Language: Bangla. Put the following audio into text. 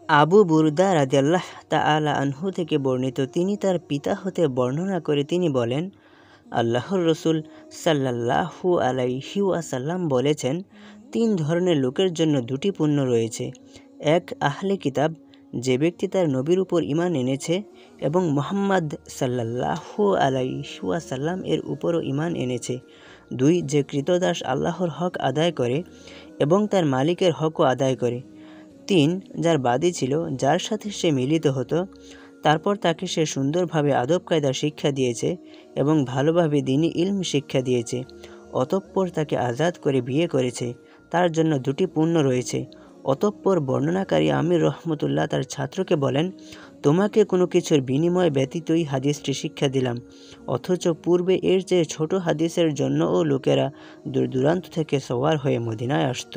আবু বুরদা রাদিয়াল্লাহু তাআলা আনহু থেকে বর্ণিত, তিনি তার পিতা হতে বর্ণনা করে তিনি বলেন, আল্লাহর রসুল সাল্লাল্লাহু আলাইহি ওয়াসাল্লাম বলেছেন, 3 ধরনের লোকের জন্য 2টি পুণ্য রয়েছে। 1, আহলে কিতাব, যে ব্যক্তি তার নবীর উপর ঈমান এনেছে এবং মুহাম্মদ সাল্লাল্লাহু আলাইহি ওয়াসাল্লাম এর উপরও ঈমান এনেছে। 2, যে কৃতদাস আল্লাহর হক আদায় করে এবং তার মালিকের হকও আদায় করে। 3, যার বাদী ছিল, যার সাথে সে মিলিত হতো, তারপর তাকে সে সুন্দরভাবে আদব কায়দা শিক্ষা দিয়েছে এবং ভালোভাবে দ্বীনি ইলম শিক্ষা দিয়েছে, অতঃপর তাকে আজাদ করে বিয়ে করেছে, তার জন্য 2টি পুণ্য রয়েছে। অতঃপর বর্ণনাকারী আমির রহমতুল্লাহ তার ছাত্রকে বলেন, তোমাকে কোনো কিছুর বিনিময় ব্যতীতই হাদিসটি শিক্ষা দিলাম, অথচ পূর্বে এর চেয়ে ছোট হাদিসের জন্যও লোকেরা দূর দূরান্ত থেকে সওয়ার হয়ে মদিনায় আসত।